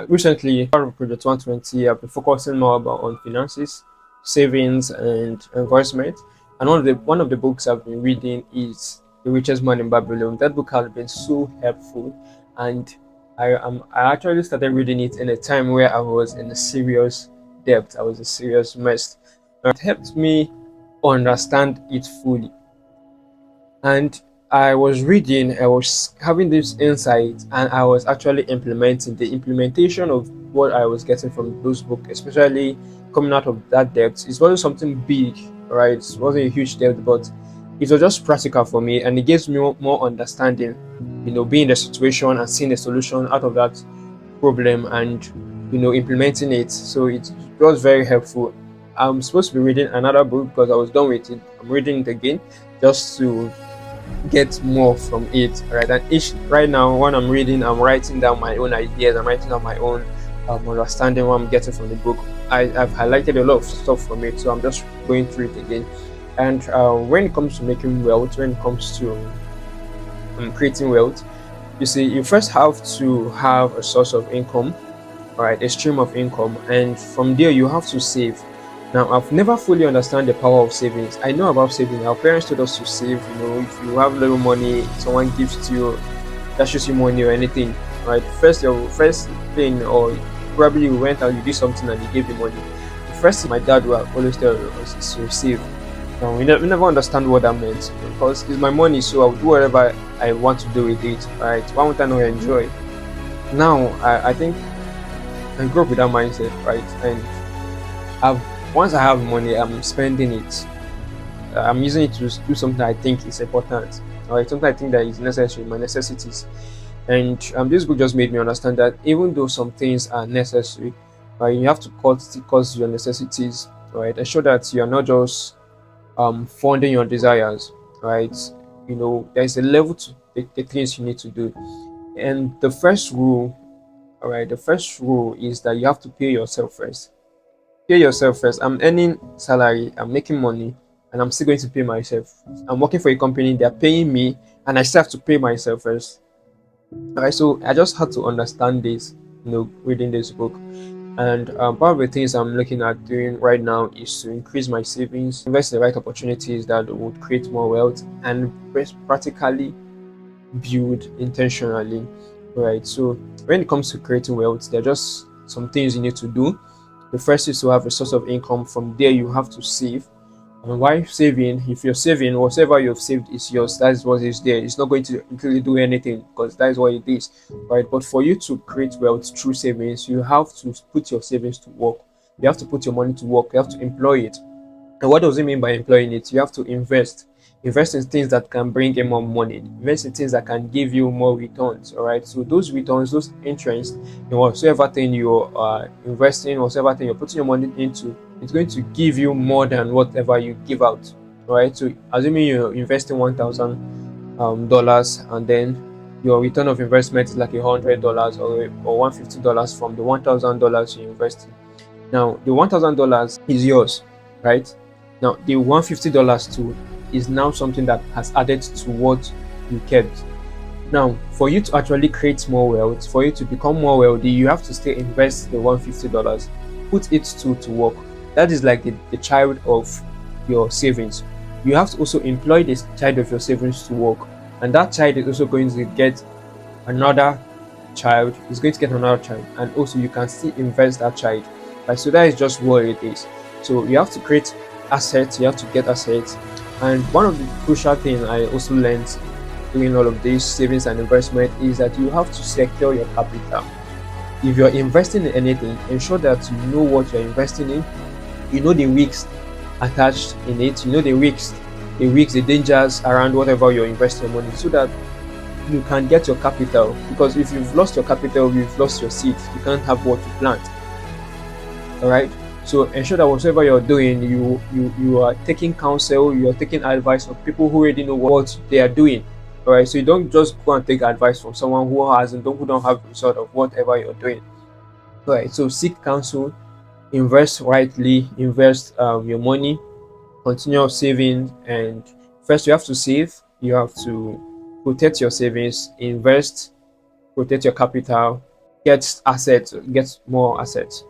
Recently, part of Project 120, I've been focusing more about on finances, savings, and investment. And one of the books I've been reading is The Richest Man in Babylon. That book has been so helpful, and I actually started reading it in a time where I was in a serious debt. I was a serious mess. And it helped me understand it fully. And I was reading, I was having this insight, and I was actually implementing. The implementation of what I was getting from those books, especially coming out of that debt. It wasn't something big, right? It wasn't a huge debt, but it was just practical for me, and it gives me more understanding, being in the situation and seeing the solution out of that problem, and implementing it. So it was very helpful. I'm supposed to be reading another book because I was done with it. I'm reading it again just to get more from it, right? And each right now, when I'm reading, I'm writing down my own ideas. I'm writing down my own understanding what I'm getting from the book. I've highlighted a lot of stuff from it, so I'm just going through it again. And when it comes to making wealth, when it comes to creating wealth, you see, you first have to have a source of income, all right, a stream of income, and from there you have to save. Now, I've never fully understand the power of savings. I know about saving. Our parents told us to save. If you have little money, someone gives to you, that shows you money or anything, right? First, your first thing, or probably you went out, you did something, and they gave you money. The first thing my dad will always tell us is to save. Now, we never understand what that meant, because it's my money, so I'll do whatever I want to do with it, right? Why won't I not enjoy? Now, I think I grew up with that mindset, right? And I've once I have money, I'm spending it. I'm using it to do something I think is important, or something I think that is necessary, my necessities. And this book just made me understand that even though some things are necessary, right, you have to cut your necessities, right? Ensure that you are not just funding your desires, right? There's a level to the things you need to do. And the first rule, all right, the first rule is that you have to pay yourself first. Pay yourself first. I'm earning salary, I'm making money, and I'm still going to pay myself. I'm working for a company, they're paying me, and I still have to pay myself first. Alright, so I just had to understand this, reading this book. And part of the things I'm looking at doing right now is to increase my savings, invest in the right opportunities that would create more wealth, and practically build intentionally. Right. So when it comes to creating wealth, there are just some things you need to do. The first is to have a source of income. From there, you have to save. And why saving? If you're saving, whatever you've saved is yours. That is what is there. It's not going to really do anything, because that is what it is, right? But for you to create wealth through savings, you have to put your savings to work. You have to put your money to work. You have to employ it. And what does it mean by employing it? You have to invest. Invest in things that can bring in more money. Invest in things that can give you more returns. All right. So those returns, those interest in whatsoever thing you're investing, whatsoever thing you're putting your money into, it's going to give you more than whatever you give out. All right. So assuming you're investing $1,000, and then your return of investment is like $100 or $150 from the $1,000 you invested. Now, the $1,000 is yours, right? Now, the $150 too is now something that has added to what you kept. Now, for you to actually create more wealth, for you to become more wealthy, you have to still invest the $150, put it to work. That is like the child of your savings. You have to also employ this child of your savings to work, and that child is also going to get another child, is going to get another child, and also you can still invest that child. Right, so that is just what it is. So you have to create assets, you have to get assets. And one of the crucial things I also learned doing all of this savings and investment is that you have to secure your capital. If you're investing in anything, ensure that you know what you're investing in, you know the risks attached in it, you know the dangers around whatever you're investing your money, so that you can get your capital. Because if you've lost your capital, you've lost your seed. You can't have what you plant. All right. So ensure that whatever you're doing, you are taking counsel, you are taking advice from people who already know what they are doing. All right. So you don't just go and take advice from someone who don't have the result of whatever you're doing. All right. So seek counsel, invest rightly, invest your money, continue saving, and first you have to save. You have to protect your savings, invest, protect your capital, gets assets, gets more assets.